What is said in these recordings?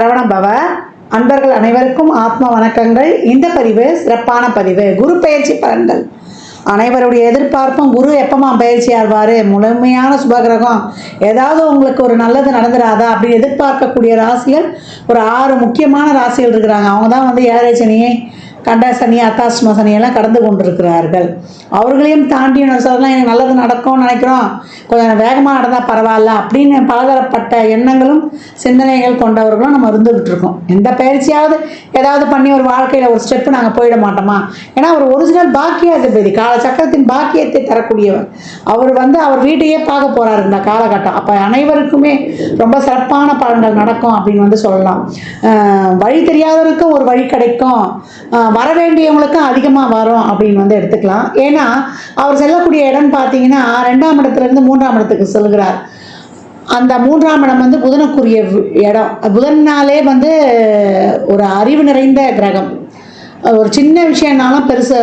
சரவண பவ. அன்பர்கள் அனைவருக்கும் ஆத்ம வணக்கங்கள். இந்த பதிவு சிறப்பான பதிவு. குரு பெயர்ச்சி பலன்கள். அனைவருடைய எதிர்பார்ப்பும் குரு எப்பமா பயிற்சி ஆவார், முழுமையான சுபகிரகம், ஏதாவது உங்களுக்கு ஒரு நல்லது நடந்துடாதா அப்படின்னு எதிர்பார்க்கக்கூடிய ராசிகள் ஒரு 6 முக்கியமான ராசிகள் இருக்கிறாங்க. அவங்க தான் வந்து ஏழரை சனியை, கண்ட சனி, அத்தாஷ்டம சனியெல்லாம் கடந்து கொண்டிருக்கிறார்கள். அவர்களையும் தாண்டி சொல்லலாம், எனக்கு நல்லது நடக்கும்னு நினைக்கிறோம், கொஞ்சம் வேகமாக நடந்தால் பரவாயில்ல அப்படின்னு பலதரப்பட்ட எண்ணங்களும் சிந்தனைகள் கொண்டவர்களும் நம்ம இருந்துகிட்டு இருக்கோம். எந்த பயிற்சியாவது ஏதாவது பண்ணி ஒரு வாழ்க்கையில் ஒரு ஸ்டெப்பு நாங்கள் போயிட மாட்டோமா? ஏன்னா அவர் ஒரிஜினல் பாக்கியாதிபதி, காலச்சக்கரத்தின் பாக்கியத்தை தரக்கூடியவர். அவர் வந்து அவர் வீட்டையே பார்க்க போகிறாரு இந்த காலகட்டம். அப்போ அனைவருக்குமே ரொம்ப சிறப்பான பலன்கள் நடக்கும் அப்படின்னு வந்து சொல்லலாம். வழி தெரியாதவருக்கும் ஒரு வழி கிடைக்கும், வர வேண்டியவங்களுக்கும் அதிகமாக வரும் அப்படின்னு வந்து எடுத்துக்கலாம். ஏன்னா அவர் செல்லக்கூடிய இடம் பார்த்தீங்கன்னா 2ஆம் இடத்துலேருந்து 3ஆம் இடத்துக்கு செல்கிறார். அந்த 3ஆம் இடம் வந்து புதனுக்குரிய இடம். புதன்னாலே வந்து ஒரு அறிவு நிறைந்த கிரகம். ஒரு சின்ன விஷயம்னாலும் பெருசு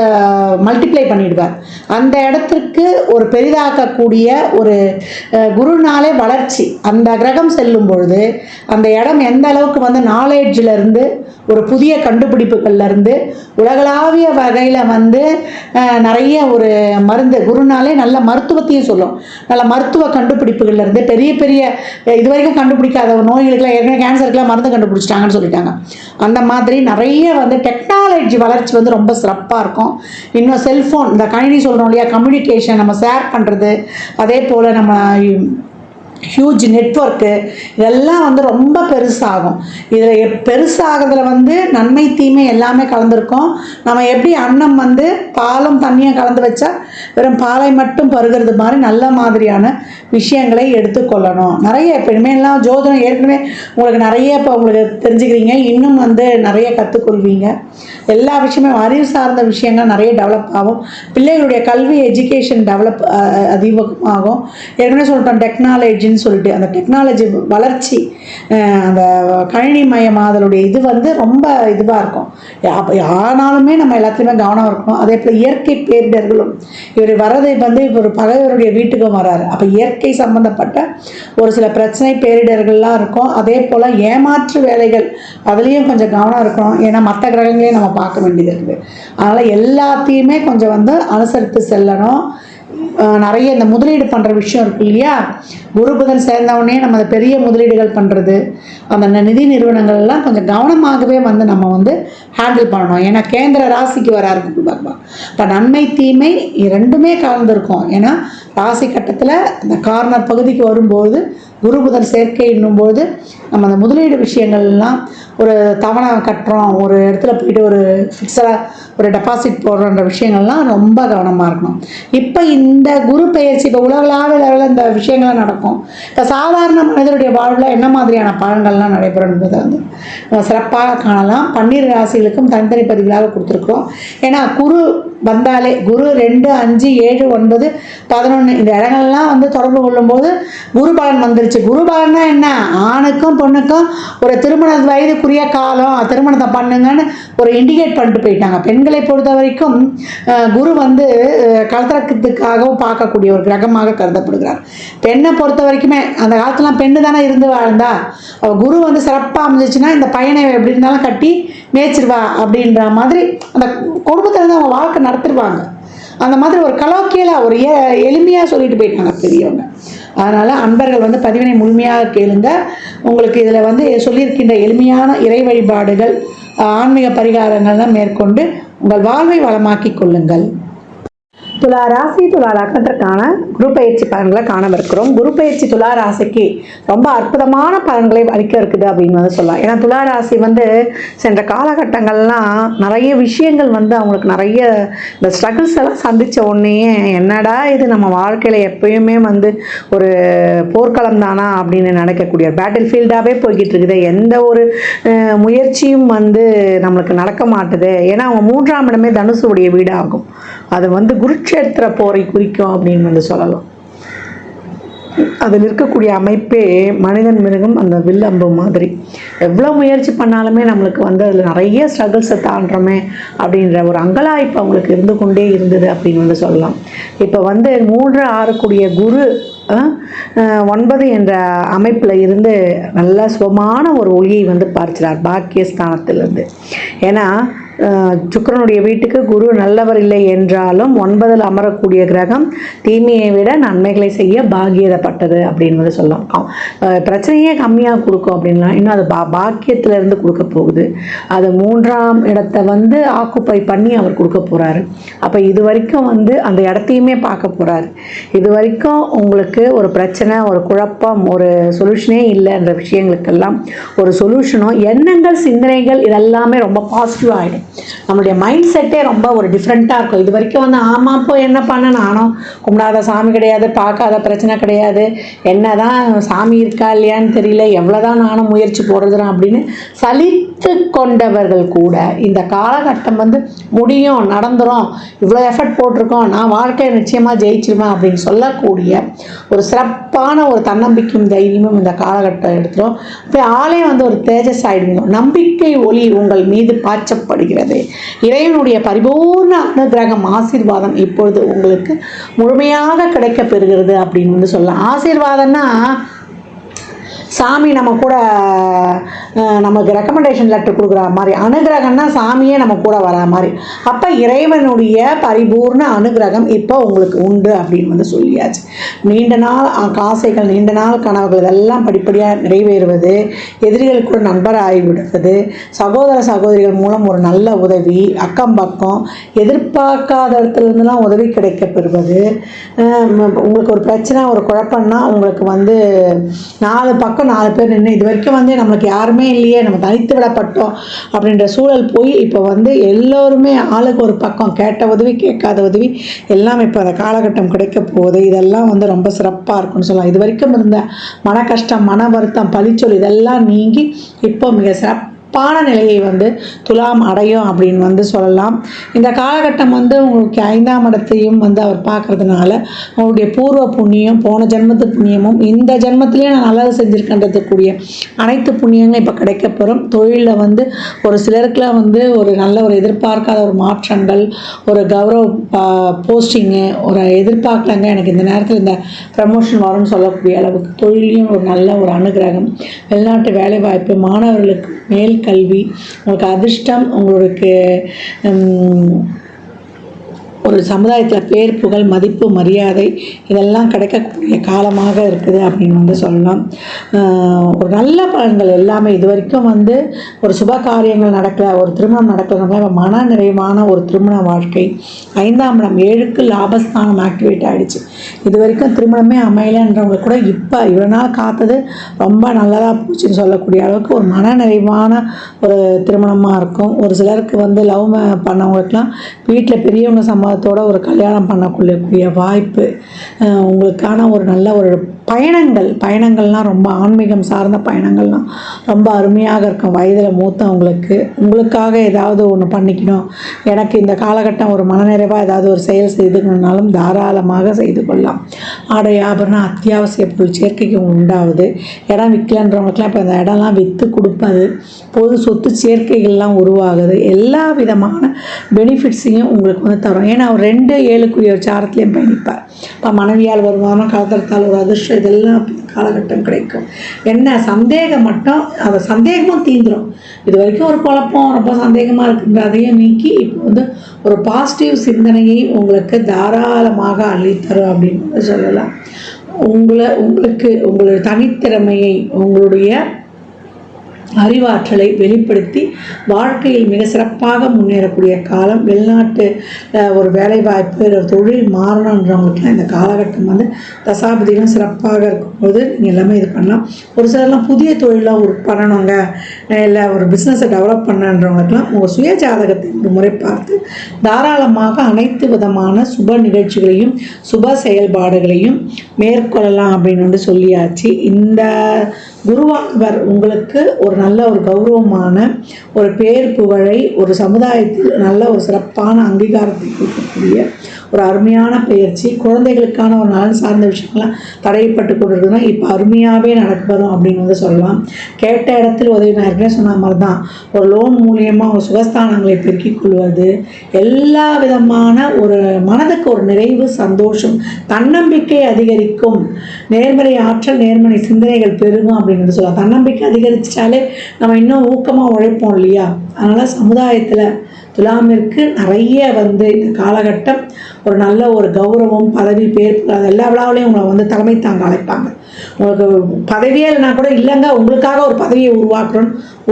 மல்டிப்ளை பண்ணிடுவார். அந்த இடத்திற்கு ஒரு பெரிதாக்கக்கூடிய ஒரு குருனாலே வளர்ச்சி. அந்த கிரகம் செல்லும் பொழுது அந்த இடம் எந்த அளவுக்கு வந்து நாலேஜிலேருந்து ஒரு புதிய கண்டுபிடிப்புகள்லேருந்து உலகளாவிய வகையில் வந்து நிறைய ஒரு மருந்து, குருனாலே நல்ல மருத்துவத்தையும் சொல்லும். நல்ல மருத்துவ கண்டுபிடிப்புகள்லேருந்து பெரிய பெரிய இதுவரைக்கும் கண்டுபிடிக்காத நோய்களுக்கெல்லாம், ஏற்கனவே கேன்சருக்கெல்லாம் மருந்து கண்டுபிடிச்சிட்டாங்கன்னு சொல்லிட்டாங்க. அந்த மாதிரி நிறைய வந்து டெக்னாலஜி வளர்ச்சி வந்து ரொம்ப சிறப்பாக இருக்கும். இன்னும் செல்ஃபோன், இந்த கணினி சொல்கிறோம் இல்லையா, கம்யூனிகேஷன், நம்ம ஷேர் பண்ணுறது, அதே போல் நம்ம ஹியூஜ் நெட்வொர்க்கு, இதெல்லாம் வந்து ரொம்ப பெருசாகும். இதில் பெருசாகிறதுல வந்து நன்மை தீமை எல்லாமே கலந்துருக்கும். நம்ம எப்படி அன்னம் வந்து பாலும் தண்ணியும் கலந்து வச்சா வெறும் பாலை மட்டும் பருகிறது மாதிரி நல்ல மாதிரியான விஷயங்களை எடுத்துக்கொள்ளணும். நிறைய இப்போ இனிமேலாம் ஜோதிடம் ஏற்கனவே உங்களுக்கு நிறைய இப்போ உங்களுக்கு தெரிஞ்சுக்கிறீங்க, இன்னும் வந்து நிறைய கற்றுக்கொள்வீங்க. எல்லா விஷயமே அறிவு சார்ந்த விஷயங்கள் நிறைய டெவலப் ஆகும். பிள்ளைகளுடைய கல்வி எஜுகேஷன் டெவலப் அதிகமாகும். ஏற்கனவே சொல்லிட்டோம் டெக்னாலஜின்னு சொல்லிட்டு, அந்த டெக்னாலஜி வளர்ச்சி, அந்த கணினி மயமாதலுடைய இது வந்து ரொம்ப இதுவாக இருக்கும். ஆனாலுமே நம்ம எல்லாத்துலேயுமே கவனம் இருக்கணும். அதே போல் இயற்கை பேரிடர்களும், இவர் வர்றதை வந்து இவர் பகைவருடைய வீட்டுக்கும் வராரு. அப்போ இயற்கை சம்பந்தப்பட்ட ஒரு சில பிரச்சனை பேரிடர்கள்லாம் இருக்கும். அதே போல் ஏமாற்று வேலைகள், அதுலேயும் கொஞ்சம் கவனம் இருக்கணும். ஏன்னா மற்ற கிரகங்களையும் நம்ம பார்க்க வேண்டியது இருக்குது. அதனால் எல்லாத்தையுமே கொஞ்சம் வந்து அனுசரித்து செல்லணும். நிறைய இந்த முதலீடு பண்ணுற விஷயம் இருக்கு இல்லையா, குரு புதன் சேர்ந்தவுடனே நம்ம அந்த பெரிய முதலீடுகள் பண்ணுறது, அந்த நிதி நிறுவனங்கள்லாம் கொஞ்சம் கவனமாகவே வந்து நம்ம வந்து ஹேண்டில் பண்ணணும். ஏன்னா கேந்திர ராசிக்கு வராரு குரு பகவான். இப்போ நன்மை தீமை ரெண்டுமே கலந்துருக்கும். ஏன்னா ராசி கட்டத்தில் இந்த கார்னர் பகுதிக்கு வரும்போது குரு புதன் சேர்க்கை என்னும்போது நம்ம அந்த முதலீடு விஷயங்கள்லாம், ஒரு தவணை கட்டுறோம், ஒரு இடத்துல போயிட்டு ஒரு ஃபிக்ஸடாக ஒரு டெபாசிட் போடுறன்ற விஷயங்கள்லாம் ரொம்ப கவனமாக இருக்கணும். இப்போ இந்த குரு பெயர்ச்சி இப்போ உலகளாவிய லெவலில் இந்த விஷயங்கள்லாம் நடக்கும். இப்போ சாதாரண மனிதனுடைய வாழ்வில் என்ன மாதிரியான பலன்கள்லாம் நடைபெறும் என்பதை வந்து சிறப்பாக காணலாம். 12 ராசிகளுக்கும் தனித்தனி பதிவுகளாக கொடுத்துருக்குறோம். ஏன்னா குரு வந்தாலே குரு 2, 5, 7, 9, 11 இந்த இடங்கள்லாம் வந்து தொடர்பு கொள்ளும்போது குரு பலன் வந்துருச்சு. குரு பலன்னா என்ன, ஆணுக்கும் பொண்ணுக்கும் ஒரு திருமண வயதுக்குரிய காலம், திருமணத்தை பண்ணுங்கன்னு ஒரு இண்டிகேட் பண்ணிட்டு போயிட்டாங்க. பெண்களை பொறுத்த வரைக்கும் குரு வந்து கலத்திரத்துக்காகவும் பார்க்கக்கூடிய ஒரு கிரகமாக கருதப்படுகிறார். பெண்ணை பொறுத்த வரைக்குமே அந்த காலத்துலாம் பெண்ணு தானே இருந்து வாழ்ந்தா, குரு வந்து சிறப்பாக அமைஞ்சிச்சுன்னா இந்த பையனை எப்படி இருந்தாலும் கட்டி மேய்ச்சிருவா அப்படின்ற மாதிரி அந்த குடும்பத்தில் இருந்து அவங்க வாழ்க்கை நடத்திடுவாங்க. அந்த மாதிரி ஒரு கலோக்கியலாக ஒரு எளிமையாக சொல்லிட்டு போயிட்டாங்க பெரியவங்க. அதனால் அன்பர்கள் வந்து பதிவினை முழுமையாக கேளுங்க. உங்களுக்கு இதில் வந்து சொல்லியிருக்கின்ற எளிமையான இறை வழிபாடுகள், ஆன்மீக பரிகாரங்கள்லாம் மேற்கொண்டு உங்கள் வாழ்வை வளமாக்கி கொள்ளுங்கள். துலா ராசி, துலா லக்னத்திற்கான குரு பயிற்சி பலன்களை காணவிருக்கிறோம். குரு பயிற்சி துலா ராசிக்கு ரொம்ப அற்புதமான பலன்களை அளிக்க இருக்குது அப்படின்னு வந்து சொல்லலாம். ஏன்னா துலா ராசி வந்து சென்ற காலகட்டங்கள்லாம் நிறைய விஷயங்கள் வந்து அவங்களுக்கு நிறைய இந்த ஸ்ட்ரகிள்ஸ் எல்லாம் சந்தித்த உடனே என்னடா இது நம்ம வாழ்க்கையில் எப்பயுமே வந்து ஒரு போர்க்களம் தானா அப்படின்னு நினைக்கக்கூடிய பேட்டில் ஃபீல்டாகவே போய்கிட்டு இருக்குது. எந்த ஒரு முயற்சியும் வந்து நம்மளுக்கு நடக்க மாட்டுது. ஏன்னா அவங்க 3ஆம் இடமே தனுசுடைய வீடாகும். அது வந்து குருட்சேத்திர போரை குறிக்கும் அப்படின்னு வந்து சொல்லலாம். அதில் இருக்கக்கூடிய அமைப்பே மனிதன் மிருகம் அந்த வில்லம்பு மாதிரி. எவ்வளோ முயற்சி பண்ணாலுமே நம்மளுக்கு வந்து அதில் நிறைய ஸ்ட்ரகிள்ஸை தாண்டுறோமே அப்படின்ற ஒரு அங்கலாய்ப்பு அவங்களுக்கு இருந்து கொண்டே இருந்தது அப்படின்னு வந்து சொல்லலாம். இப்போ வந்து 3, 6 கூடிய குரு 9 என்ற அமைப்பில் இருந்து நல்ல சுபமான ஒரு ஒளியை வந்து பார்க்கிறார் பாக்கியஸ்தானத்திலிருந்து. ஏன்னா சுக்கிரனுடைய வீட்டுக்கு குரு நல்லவர் இல்லை என்றாலும் 9ல் அமரக்கூடிய கிரகம் தீமையை விட நன்மைகளை செய்ய பாக்கியப்பட்டது அப்படின்னு வந்து சொல்லலாம். பிரச்சனையே கம்மியாக கொடுக்கும் அப்படின்லாம், இன்னும் அது பாக்கியத்திலேருந்து கொடுக்க போகுது. அது 3ஆம் இடத்தை வந்து ஆக்குப்பை பண்ணி அவர் கொடுக்க போகிறாரு. அப்போ இது வரைக்கும் வந்து அந்த இடத்தையுமே பார்க்க போகிறாரு. இது வரைக்கும் உங்களுக்கு ஒரு பிரச்சனை, ஒரு குழப்பம், ஒரு சொல்யூஷனே இல்லைன்ற விஷயங்களுக்கெல்லாம் ஒரு சொல்யூஷனும், எண்ணங்கள், சிந்தனைகள் இதெல்லாமே ரொம்ப பாசிட்டிவாக ஆகிடும். நம்மளுடைய மைண்ட் செட்டே ரொம்ப ஒரு டிஃப்ரெண்ட்டாக இருக்கும். இது வரைக்கும் வந்து ஆமாம் இப்போ என்ன பண்ண, நானும் கும்பிடாத சாமி கிடையாது, பார்க்காத பிரச்சனை கிடையாது, என்ன தான் சாமி இருக்கா இல்லையான்னு தெரியல, எவ்வளோதான் நானும் முயற்சி போடுறதுனா அப்படின்னு சலித்து கொண்டவர்கள் கூட இந்த காலகட்டம் வந்து முடியும், நடந்துடும், இவ்வளோ எஃபர்ட் போட்டிருக்கோம், நான் வாழ்க்கையை நிச்சயமாக ஜெயிச்சிருவேன் அப்படின்னு சொல்லக்கூடிய ஒரு சிறப்பான ஒரு தன்னம்பிக்கையும் தைரியமும் இந்த காலகட்டம் எடுத்துரும். இப்போ ஆளே வந்து ஒரு தேஜஸ் ஆகிடுங்க. நம்பிக்கை ஒளி உங்கள் மீது பாய்ச்சப்படுகிறது. இறைவனுடைய பரிபூர்ண அனுகிரகம், ஆசீர்வாதம் இப்பொழுது உங்களுக்கு முழுமையாக கிடைக்க பெறுகிறது அப்படின்னு வந்து சொல்லலாம். ஆசீர்வாதம்னா சாமி நம்ம கூட நமக்கு ரெக்கமெண்டேஷன் லெட்டர் கொடுக்குற மாதிரி, அனுகிரகம்னா சாமியே நம்ம கூட வர மாதிரி. அப்போ இறைவனுடைய பரிபூர்ண அனுகிரகம் இப்போ உங்களுக்கு உண்டு அப்படின்னு வந்து சொல்லியாச்சு. நீண்ட நாள் ஆசைகள், நீண்ட நாள் கனவுகள் இதெல்லாம் படிப்படியாக நிறைவேறுவது, எதிரிகள் கூட நண்பராகிவிடுவது, சகோதர சகோதரிகள் மூலம் ஒரு நல்ல உதவி, அக்கம் பக்கம் எதிர்பார்க்காத இடத்துலேருந்துலாம் உதவி கிடைக்க பெறுவது, உங்களுக்கு ஒரு பிரச்சனை, ஒரு குழப்பம்னா உங்களுக்கு வந்து 4 பக்கம் 4 பேர் நின்று, இது வரைக்கும் வந்து நம்மளுக்கு யாருமே இல்லையே, நம்ம தனித்து விடப்பட்டோம் அப்படின்ற சூழல் போய் இப்போ வந்து எல்லோருமே ஆளுக்கு ஒரு பக்கம், கேட்ட உதவி கேட்காத உதவி எல்லாம் இப்போ அந்த காலகட்டம் கிடைக்க போகுது. இதெல்லாம் வந்து ரொம்ப சிறப்பாக இருக்குன்னு சொல்லலாம். இது வரைக்கும் இருந்த மன கஷ்டம், மன வருத்தம், பழிச்சொல் இதெல்லாம் நீங்கி இப்போ மிக சிறப்பான நிலையை வந்து துலாம் அடையும் அப்படின்னு வந்து சொல்லலாம். இந்த காலகட்டம் வந்து உங்களுக்கு 5ஆம் இடத்தையும் வந்து அவர் பார்க்கறதுனால அவருடைய பூர்வ புண்ணியம், போன ஜென்மத்து புண்ணியமும் இந்த ஜென்மத்திலேயே நான் நல்லது செஞ்சுருக்கின்றதுக்கூடிய அனைத்து புண்ணியங்களும் இப்போ கிடைக்கப்பெறும். தொழிலில் வந்து ஒரு சிலருக்குலாம் வந்து ஒரு நல்ல ஒரு எதிர்பார்க்காத ஒரு மாற்றங்கள், ஒரு கௌரவ போஸ்டிங்கு, ஒரு எதிர்பார்க்கலங்க எனக்கு இந்த நேரத்தில் இந்த ப்ரமோஷன் வரும்னு சொல்லக்கூடிய அளவுக்கு தொழிலையும் ஒரு நல்ல ஒரு அனுகிரகம், வெளிநாட்டு வேலைவாய்ப்பு, மாணவர்களுக்கு மேல் கல்வி, உங்களுக்கு அதிர்ஷ்டம், உங்களுக்கு ஒரு சமுதாயத்தில் பேர், புகழ், மதிப்பு, மரியாதை இதெல்லாம் கிடைக்கக்கூடிய காலமாக இருக்குது அப்படின்னு வந்து சொல்லலாம். ஒரு நல்ல பலன்கள் எல்லாமே இது வரைக்கும் வந்து ஒரு சுப காரியங்கள் நடக்கல, ஒரு திருமணம் நடக்கல, மன நிறைவான ஒரு திருமண வாழ்க்கை. 5ஆம் இடம் 7க்கு லாபஸ்தானம் ஆக்டிவேட் ஆகிடுச்சு. இது வரைக்கும் திருமணமே அமையலைன்றவங்க கூட இப்போ இவ்வளோ நாள் காத்தது ரொம்ப நல்லதாக போச்சுன்னு சொல்லக்கூடிய அளவுக்கு ஒரு மன நிறைவான ஒரு திருமணமாக இருக்கும். ஒரு சிலருக்கு வந்து லவ் பண்ணவங்களுக்குலாம் வீட்டில் பெரியவங்க சம்மதத்தோட ஒரு கல்யாணம் பண்ணக்கூடிய வாய்ப்பு, உங்களுக்கான ஒரு நல்ல ஒரு பயணங்கள்லாம் ரொம்ப ஆன்மீகம் சார்ந்த பயணங்கள்லாம் ரொம்ப அருமையாக இருக்கும். வயதில் மூத்தவங்களுக்கு உங்களுக்காக ஏதாவது ஒன்று பண்ணிக்கணும், எனக்கு இந்த காலகட்டம் ஒரு மனநிறைவாக ஏதாவது ஒரு செயல் செய்துக்கணுன்னாலும் தாராளமாக செய்து கொள்ளலாம். ஆடை ஆபரணம் அத்தியாவசிய பொருள் சேர்க்கைக்கு உண்டாகுது. இடம் விற்கலன்றவங்களுக்குலாம் இப்போ இந்த இடம்லாம் விற்று கொடுப்பது, பொது சொத்து சேர்க்கைகள்லாம் உருவாகுது. எல்லா விதமான பெனிஃபிட்ஸையும் உங்களுக்கு வந்து தரும். ஏன்னா அவர் 2-7 ஒரு சாரத்துலேயும் பயணிப்பார். இப்போ மனைவியால் வருமானம், காலத்தால் ஒரு அதிர்ஷ்டம், இதெல்லாம் காலகட்டம் கிடைக்கும். என்ன சந்தேகம் மட்டும், அந்த சந்தேகமும் தீந்துடும். இது வரைக்கும் ஒரு குழப்பம், ரொம்ப சந்தேகமாக இருக்குன்ற அதையும் நீக்கி இப்போ வந்து ஒரு பாசிட்டிவ் சிந்தனையை உங்களுக்கு தாராளமாக அள்ளித்தரும் அப்படின்னு சொல்லலாம். உங்களுக்கு உங்களுடைய தனித்திறமையை, உங்களுடைய அறிவாற்றலை வெளிப்படுத்தி வாழ்க்கையில் மிக சிறப்பாக முன்னேறக்கூடிய காலம். வெளிநாட்டு ஒரு வேலைவாய்ப்பு, தொழில் மாறணுன்றவங்களுக்குலாம் இந்த காலகட்டம் வந்து தசாபதியும் சிறப்பாக இருக்கும்போது நீங்கள் எல்லாமே இது பண்ணலாம். ஒரு சிலர்லாம் புதிய தொழிலாக ஒர்க் பண்ணணுங்க, இல்லை ஒரு பிஸ்னஸை டெவலப் பண்ணுன்றவங்களுக்குலாம் உங்கள் சுய ஜாதகத்தை ஒரு முறை பார்த்து தாராளமாக அனைத்து விதமான சுப நிகழ்ச்சிகளையும் சுப செயல்பாடுகளையும் மேற்கொள்ளலாம் அப்படின்னு வந்து சொல்லியாச்சு. இந்த குருவானவர் உங்களுக்கு ஒரு நல்ல ஒரு கௌரவமான ஒரு பேர் புகழை, ஒரு சமுதாயத்தில் நல்ல ஒரு சிறப்பான அங்கீகாரத்தை கொடுக்கக்கூடிய ஒரு அருமையான பயிற்சி. குழந்தைகளுக்கான ஒரு நலன் சார்ந்த விஷயங்கள்லாம் தடைப்பட்டு கொண்டிருக்குதுன்னா இப்போ அருமையாகவே நடக்கப்படும் அப்படின்னு வந்து சொல்லலாம். கேட்ட இடத்தில் உதவி, நான் ஏற்கனவே சொன்ன மாதிரி தான், ஒரு லோன் மூலியமாக அவங்க சுகஸ்தானங்களை பெருக்கிக் கொள்வது, எல்லா விதமான ஒரு மனதுக்கு ஒரு நிறைவு, சந்தோஷம், தன்னம்பிக்கை அதிகரிக்கும், நேர்மறை ஆற்றல், நேர்மறை சிந்தனைகள் பெருகும் அப்படின்னு சொல்லலாம். தன்னம்பிக்கை அதிகரிச்சிட்டாலே நம்ம இன்னும் ஊக்கமாக உழைப்போம் இல்லையா? அதனால் சமுதாயத்தில் துலாமிற்கு நிறைய வந்து இந்த காலகட்டம் ஒரு நல்ல ஒரு கௌரவம், பதவி, பேர், அது எல்லா விழாவிலையும் உங்களை வந்து தலைமை தாங்க அழைப்பாங்க. உங்களுக்கு பதவியே இல்லைனா கூட இல்லைங்க உங்களுக்காக ஒரு பதவியை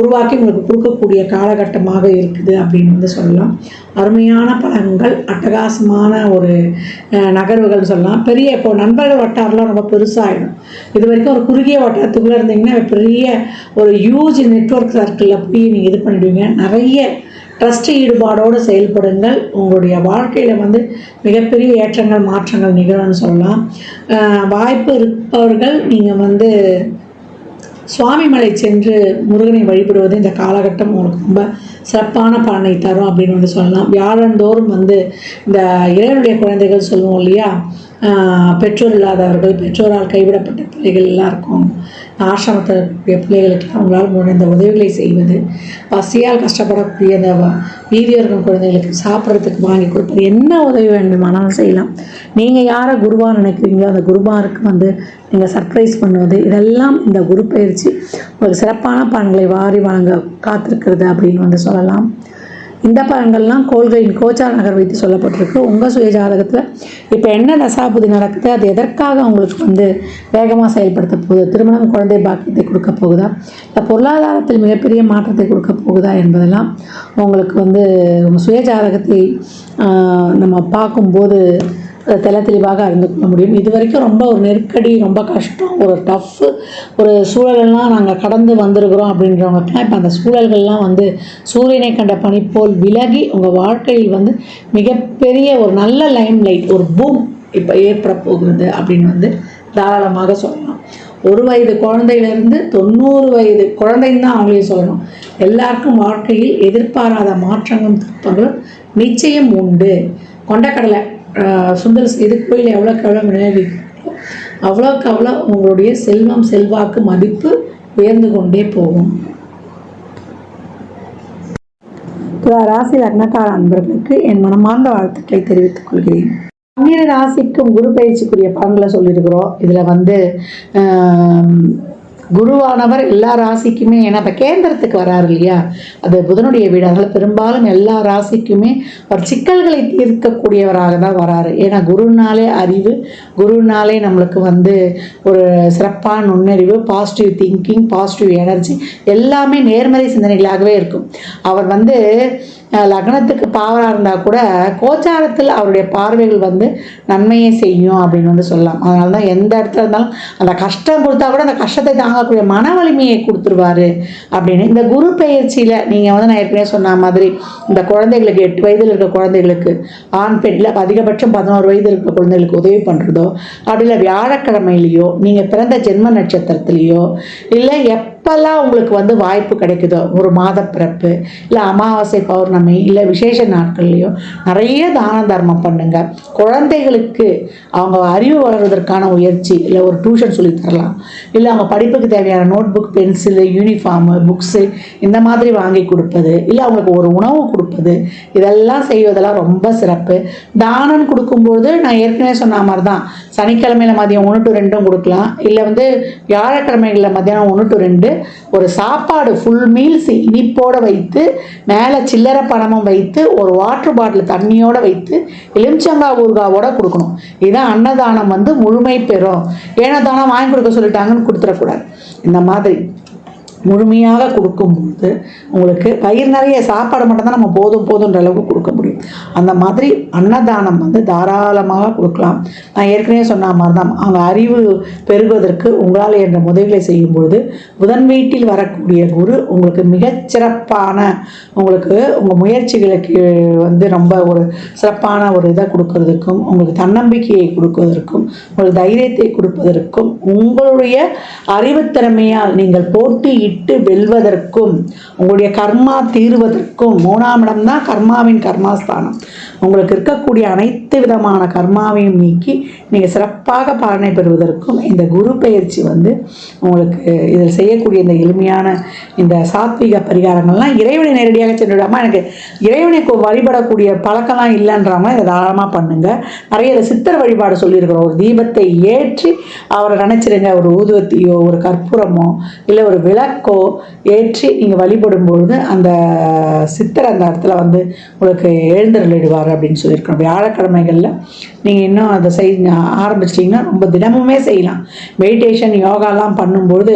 உருவாக்கி உங்களுக்கு கொடுக்கக்கூடிய காலகட்டமாக இருக்குது அப்படின்னு வந்து சொல்லலாம். அருமையான பலன்கள், அட்டகாசமான ஒரு நகர்வுகள் சொல்லலாம். பெரிய இப்போ நண்பர்கள் வட்டாரம்லாம் ரொம்ப பெருசாகிடும். இது வரைக்கும் ஒரு குறுகிய வட்டாரத்துக்குள்ளே இருந்தீங்கன்னா பெரிய ஒரு ஹியூஜ் நெட்வொர்க் சர்க்கிளில் போய் நீங்கள் இது பண்ணிவிடுவீங்க. நிறைய ட்ரஸ்ட் ஈடுபாடோடு செயல்படுங்கள். உங்களுடைய வாழ்க்கையில் வந்து மிகப்பெரிய ஏற்றங்கள், மாற்றங்கள் நிகழும்னு சொல்லலாம். வாய்ப்பு இருப்பவர்கள் நீங்கள் வந்து சுவாமிமலை சென்று முருகனை வழிபடுவது இந்த காலகட்டம் உங்களுக்கு ரொம்ப சிறப்பான பலனை தரும் அப்படின்னு வந்து சொல்லலாம். வியாழந்தோறும் வந்து இந்த இறைவனுடைய குழந்தைகள் சொல்லுவோம் இல்லையா, பெற்றோர் இல்லாதவர்கள், பெற்றோரால் கைவிடப்பட்ட பிள்ளைகள் எல்லாம் இருக்கும், ஆசிரமத்தில் இருக்கக்கூடிய பிள்ளைகளுக்கெல்லாம் அவங்களால் முடிந்த உதவிகளை செய்வது, பசியால் கஷ்டப்படக்கூடிய அந்த வீதியோர்கள் குழந்தைகளுக்கு சாப்பிட்றதுக்கு வாங்கி கொடுப்பது, என்ன உதவி வேண்டுமானாலும் செய்யலாம். நீங்கள் யாரை குருவாக நினைக்கிறீங்களோ அந்த குருவாருக்கு வந்து நீங்கள் சர்ப்ரைஸ் பண்ணுவது, இதெல்லாம் இந்த குரு பயிற்சி ஒரு சிறப்பான பலன்களை வாரி வழங்க காத்திருக்கிறது அப்படின்னு வந்து சொல்லலாம். இந்த பலன்கள்லாம் கோள்களின் கோச்சார நகர் வைத்து சொல்லப்பட்டிருக்கு. உங்கள் சுய ஜாதகத்தில் இப்போ என்ன தசாபுதி நடக்குது, அது எதற்காக உங்களுக்கு வந்து வேகமாக செயல்படுத்த போகுது, திருமணம், குழந்தை பாக்கியத்தை கொடுக்க போகுதா, இல்லை பொருளாதாரத்தில் மிகப்பெரிய மாற்றத்தை கொடுக்க போகுதா என்பதெல்லாம் உங்களுக்கு வந்து உங்கள் சுய ஜாதகத்தை நம்ம பார்க்கும்போது தெல தெளிவாக அறிந்து கொள்ள முடியும். இது வரைக்கும் ரொம்ப ஒரு நெருக்கடி, ரொம்ப கஷ்டம், ஒரு டஃப்பு ஒரு சூழலெல்லாம் நாங்கள் கடந்து வந்திருக்கிறோம் அப்படின்றவங்களுக்குலாம் இப்போ அந்த சூழல்கள்லாம் வந்து சூரியனை கண்ட பனி போல் விலகி உங்கள் வாழ்க்கையில் வந்து மிகப்பெரிய ஒரு நல்ல லைம் லைட், ஒரு பூம் இப்போ ஏற்பட போகிறது அப்படின்னு வந்து தாராளமாக சொல்லலாம். 1 வயது குழந்தையிலேருந்து 90 வயது குழந்தைன்னு தான் அவங்களையும் சொல்லணும். எல்லாருக்கும் வாழ்க்கையில் எதிர்பாராத மாற்றங்களும் திருப்பங்களும் நிச்சயம் உண்டு. கொண்டக்கடலை சுண்டல் செய்து கோயில் எவ்வளோக்கு எவ்வளோ விநியோகிக்கிறோம் அவ்வளோக்கு அவ்வளோ உங்களுடைய செல்வம், செல்வாக்கு, மதிப்பு உயர்ந்து கொண்டே போகும். ராசி லக்னக்கார அன்பர்களுக்கு என் மனமார்ந்த வாழ்த்துக்களை தெரிவித்துக் கொள்கிறேன். 12 ராசிக்கும் குரு பயிற்சிக்குரிய பலன்களை சொல்லியிருக்கிறோம். இதில் வந்து குருவானவர் எல்லா ராசிக்குமே, ஏன்னா இப்போ கேந்திரத்துக்கு வராரு இல்லையா, அது புதனுடைய வீடு, அதனால் பெரும்பாலும் எல்லா ராசிக்குமே ஒரு சிக்கல்களை தீர்க்கக்கூடியவராக தான் வராரு. ஏன்னா குருனாலே அறிவு, குருனாலே நம்மளுக்கு வந்து ஒரு சிறப்பான நுண்ணறிவு, பாசிட்டிவ் திங்கிங், பாசிட்டிவ் எனர்ஜி, எல்லாமே நேர்மறை சிந்தனைகளாகவே இருக்கும். அவர் வந்து லக்னத்துக்கு பாவராக இருந்தால் கூட கோச்சாரத்தில் அவருடைய பார்வைகள் வந்து நன்மையை செய்யும் அப்படின்னு வந்து சொல்லலாம். அதனால தான் எந்த இடத்துல இருந்தாலும் அந்த கஷ்டம் கொடுத்தா கூட அந்த கஷ்டத்தை தாங்கக்கூடிய மன வலிமையை கொடுத்துருவாரு அப்படின்னு. இந்த குரு பயிற்சியில் நீங்கள் வந்து நான் ஏற்கனவே சொன்ன மாதிரி இந்த குழந்தைகளுக்கு 8 வயதில் இருக்க குழந்தைகளுக்கு ஆண் பெண் இல்லை அதிகபட்சம் 11 வயது இருக்க குழந்தைகளுக்கு உதவி பண்ணுறதோ, அப்படி இல்லை வியாழக்கிழமையிலையோ, நீங்கள் பிறந்த ஜென்ம நட்சத்திரத்துலேயோ, இல்லை எப்பெல்லாம் உங்களுக்கு வந்து வாய்ப்பு கிடைக்குதோ, ஒரு மாத பிறப்பு இல்லை அமாவாசை, பௌர்ணமி இல்லை விசேஷ நாட்கள்லையோ நிறைய தான தர்மம் பண்ணுங்க. குழந்தைகளுக்கு அவங்க அறிவு வளர்வதற்கான முயற்சி, இல்லை ஒரு டியூஷன் சொல்லி தரலாம், இல்லை அவங்க படிப்புக்கு தேவையான note book, pencil, uniform, books இந்த மாதிரி வாங்கி கொடுப்பது, இல்லை அவங்களுக்கு ஒரு உணவு கொடுப்பது, இதெல்லாம் செய்வதெல்லாம் ரொம்ப சிறப்பு. தானம் கொடுக்கும்போது நான் ஏற்கனவே சொன்ன மாதிரி தான் சனிக்கிழமையில் மதியம் 1 to 2 கொடுக்கலாம், இல்லை வந்து வியாழக்கிழமைகளில் மத்தியானம் 1 to 2 ஒரு சாப்பாடு ஃபுல் மீல்ஸ் இனிப்போடு வைத்து மேலே சில்லறை பணமும் வைத்து ஒரு வாட்டர் பாட்டில் தண்ணியோடு வைத்து எலுமிச்சங்காய் ஊறுகாவோட கொடுக்கணும். இதுதான் அன்னதானம் வந்து முழுமை பெறும். ஏன்னா தானம் வாங்கி கொடுக்க சொல்லிட்டாங்கன்னு கொடுத்துடக்கூடாது. இந்த மாதிரி முழுமையாக கொடுக்கும்போது உங்களுக்கு வயிறு நிறைய சாப்பாடு மட்டும்தான் நம்ம போதுன்ற அளவுக்கு கொடுக்க முடியும். அந்த மாதிரி அன்னதானம் வந்து தாராளமாக கொடுக்கலாம். நான் ஏற்கனவே சொன்ன மாதிரி தான் அவங்க அறிவு பெருகுவதற்கு உங்களால் என்ற உதவிகளை செய்யும்பொழுது புதன் வீட்டில் வரக்கூடிய குரு உங்களுக்கு மிகச்சிறப்பான உங்களுக்கு உங்கள் முயற்சிகளுக்கு வந்து ரொம்ப ஒரு சிறப்பான ஒரு இதை கொடுக்கறதுக்கும், உங்களுக்கு தன்னம்பிக்கையை கொடுப்பதற்கும், உங்களுக்கு தைரியத்தை கொடுப்பதற்கும், உங்களுடைய அறிவுத்திறமையால் நீங்கள் போட்டி இட்டு வெல்வதற்கும், உங்களுடைய கர்மா தீர்வதற்கும், 3ஆம் இடம் தான் கர்மாவின் கர்மாஸ்தானம். உங்களுக்கு இருக்கக்கூடிய அனைத்து விதமான கர்மாவையும் நீக்கி நீங்கள் சிறப்பாக பலனை பெறுவதற்கும் இந்த குரு பெயர்ச்சி வந்து உங்களுக்கு இதில் செய்யக்கூடிய இந்த எளிமையான இந்த சாத்விக பரிகாரங்கள்லாம் இறைவனை நேரடியாக சென்றுவிடாமல் எனக்கு இறைவனை வழிபடக்கூடிய பழக்கம்லாம் இல்லைன்றவங்க இதை தாராளமாக பண்ணுங்கள். நிறைய இதை சித்தர் வழிபாடு சொல்லியிருக்கிறோம். ஒரு தீபத்தை ஏற்றி அவரை நினச்சிருங்க. ஒரு ஊதுவத்தியோ ஒரு கற்பூரமோ இல்லை ஒரு விளக்கோ ஏற்றி நீங்கள் வழிபடும்பொழுது அந்த சித்தர் அந்த இடத்துல வந்து உங்களுக்கு எழுந்தருளிடுவார் அப்படின்னு சொல்லியிருக்கோம். வியாழக்கிழமைகளில் நீங்கள் இன்னும் அதை ஆரம்பிச்சிட்டிங்கன்னா ரொம்ப தினமுமே செய்யலாம். மெடிடேஷன் யோகாலாம் பண்ணும்போது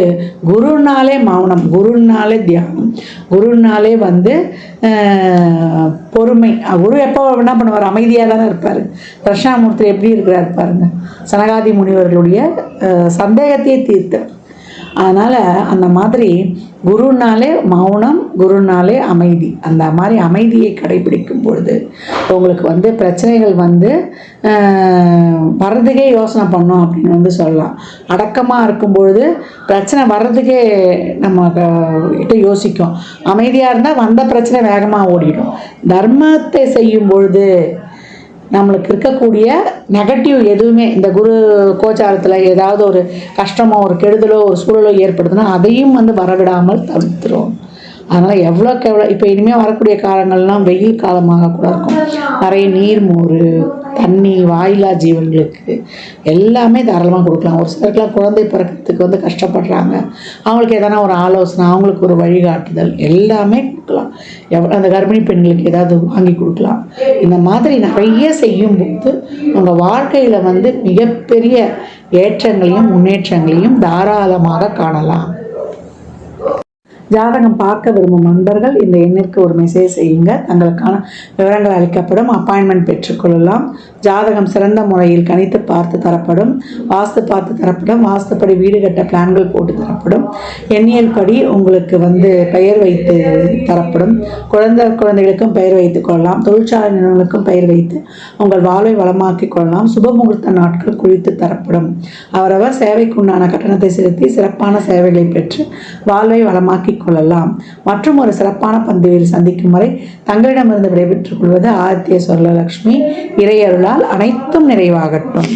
குருனாலே மௌனம், குருனாலே தியானம், குருனாலே வந்து பொறுமை. குரு எப்போ என்ன பண்ணுவார்? அமைதியாக தானே இருப்பார். தட்சிணாமூர்த்தி எப்படி இருக்கிறார் பாருங்க. சனகாதி முனிவர்களுடைய சந்தேகத்தையே தீர்த்தார். அதனால் அந்த மாதிரி குருனாலே மௌனம், குருனாலே அமைதி. அந்த மாதிரி அமைதியை கடைபிடிக்கும் பொழுது உங்களுக்கு வந்து பிரச்சனைகள் வந்து வர்றதுக்கே யோசனை பண்ணோம் அப்படின்னு வந்து சொல்லலாம். அடக்கமாக இருக்கும் பொழுது பிரச்சனை வர்றதுக்கே நம்ம கிட்ட யோசிக்கும். அமைதியாக இருந்தால் வந்த பிரச்சனை வேகமாக ஓடிடும். தர்மத்தை செய்யும் பொழுது நம்மளுக்கு இருக்கக்கூடிய நெகட்டிவ் எதுவுமே இந்த குரு கோச்சாரத்தில் ஏதாவது ஒரு கஷ்டமோ ஒரு கெடுதலோ ஒரு சூழலோ ஏற்படுதுன்னா அதையும் வந்து வரவிடாமல் தவிர்த்துரும். அதனால் எவ்வளோக்கு எவ்வளோ இப்போ இனிமேல் வரக்கூடிய காலங்கள்லாம் வெயில் காலமாக கூட இருக்கும். நிறைய நீர், மோர், தண்ணி வாயிலா ஜீவன்களுக்கு எல்லாமே தாராளமாக கொடுக்கலாம். ஒரு சிலருக்குலாம் குழந்தை பிறக்கிறதுக்கு வந்து கஷ்டப்படுறாங்க. அவங்களுக்கு எதனா ஒரு ஆலோசனை, அவங்களுக்கு ஒரு வழிகாட்டுதல் எல்லாமே கொடுக்கலாம். அந்த கர்ப்பிணி பெண்களுக்கு ஏதாவது வாங்கி கொடுக்கலாம். இந்த மாதிரி நிறைய செய்யும்போது உங்கள் வாழ்க்கையில் வந்து மிகப்பெரிய ஏற்றங்களையும் முன்னேற்றங்களையும் தாராளமாக காணலாம். ஜாதகம் பார்க்க விரும்பும் நண்பர்கள் இந்த எண்ணிற்கு ஒரு மெசேஜ் செய்யுங்க. தங்களுக்கான விவரங்கள் அளிக்கப்படும். அப்பாயின்மெண்ட் பெற்றுக்கொள்ளலாம். ஜாதகம் சிறந்த முறையில் கணித்து பார்த்து தரப்படும். வாஸ்து பார்த்து தரப்படும். வாஸ்துப்படி வீடு கட்ட பிளான்கள் போட்டு தரப்படும். எண்ணியல் படி உங்களுக்கு வந்து பெயர் வைத்து தரப்படும். குழந்தைகளுக்கும் பெயர் வைத்துக் கொள்ளலாம். தொழிற்சாலை நிறுவனங்களுக்கும் பெயர் வைத்து உங்கள் வாழ்வை வளமாக்கி கொள்ளலாம். சுபமுகூர்த்த நாட்கள் குறித்து தரப்படும். அவரவர் சேவைக்குண்டான கட்டணத்தை செலுத்தி சிறப்பான சேவைகளை பெற்று வாழ்வை வளமாக்கி கொள்ளலாம். மற்றும் ஒரு சிறப்பான பந்தியில் சந்திக்கும் வரை தங்களிடமிருந்து விடைபெற்றுக் கொள்வது ஆதித்ய சொர்ணலக்ஷ்மி. இறையருளால் அனைத்தும் நிறைவாகட்டும்.